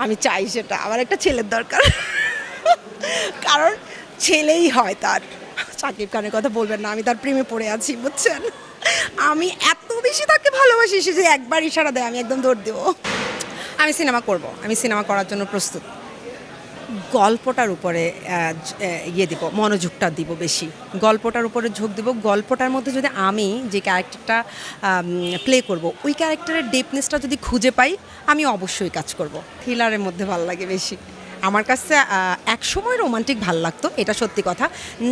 আমি চাই সেটা, আমার একটা ছেলের দরকার। কারণ ছেলেই হয় তার। শাকিব খানের কথা বলবেন না, আমি তার প্রেমে পড়ে আছি বুঝছেন। আমি এত বেশি তাকে ভালোবাসি, সে যে একবার ইশারা দেয় আমি একদম দৌড় দেবো। আমি সিনেমা করব, আমি সিনেমা করার জন্য প্রস্তুত। গল্পটার উপরে ইয়ে দিব, মনোযোগটা দিব বেশি, গল্পটার উপরে ঝোঁক দিব। গল্পটার মধ্যে যদি আমি যে ক্যারেক্টারটা প্লে করব, ওই ক্যারেক্টারের ডেপনেসটা যদি খুঁজে পাই, আমি অবশ্যই কাজ করব। থ্রিলারের মধ্যে ভালো লাগে বেশি আমার কাছে। একসময় রোমান্টিক ভাল লাগতো, এটা সত্যি কথা,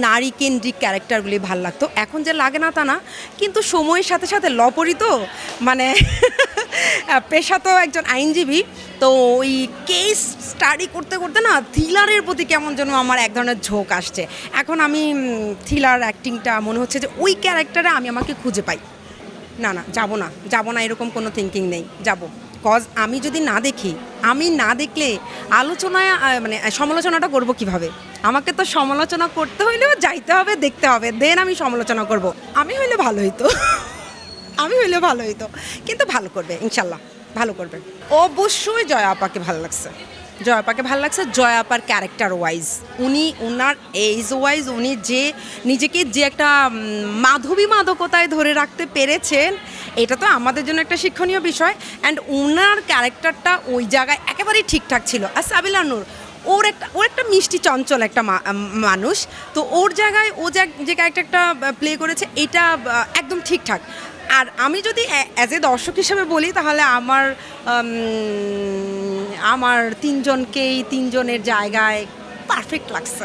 নারী কেন্দ্রিক ক্যারেক্টারগুলি ভাল লাগতো। এখন যে লাগে না তা না, কিন্তু সময়ের সাথে সাথে লপরি তো মানে পেশা তো একজন আইনজীবী, তো ওই কেস স্টাডি করতে করতে না থ্রিলারের প্রতি কেমন যেন আমার এক ধরনের ঝোঁক আসছে। এখন আমি থ্রিলার অ্যাক্টিংটা মনে হচ্ছে যে ওই ক্যারেক্টারে আমি আমাকে খুঁজে পাই। না না, যাব না এরকম কোনো থিঙ্কিং নেই, যাব। কজ আমি যদি না দেখি, আমি না দেখলে আলোচনায় মানে সমালোচনাটা করব কিভাবে? আমাকে তো সমালোচনা করতে হইলেও যাইতে হবে, দেখতে হবে, দেন আমি সমালোচনা করব। আমি হইলে ভালো হইতো। আমি হইলে ভালো হইতো, কিন্তু ভালো করবে ইনশাল্লাহ, ভালো করবে। অবশ্যই জয়া আপাকে ভালো লাগছে, জয়া আপাকে ভালো লাগছে। জয়া আপার ক্যারেক্টার ওয়াইজ, উনি ওনার এজ ওয়াইজ উনি যে নিজেকে যে একটা মাধবী মাদকতায় ধরে রাখতে পেরেছেন, এটা তো আমাদের জন্য একটা শিক্ষণীয় বিষয়। অ্যান্ড ওনার ক্যারেক্টারটা ওই জায়গায় একেবারেই ঠিকঠাক ছিল। আর সাবিলা নূর, ওর একটা মিষ্টি চঞ্চল একটা মানুষ, তো ওর জায়গায় ও যে ক্যারেক্টারটা প্লে করেছে এটা একদম ঠিকঠাক। আর আমি যদি অ্যাজ এ দর্শক হিসেবে বলি, তাহলে আমার তিনজনকেই তিনজনের জায়গায় পারফেক্ট লাগছে।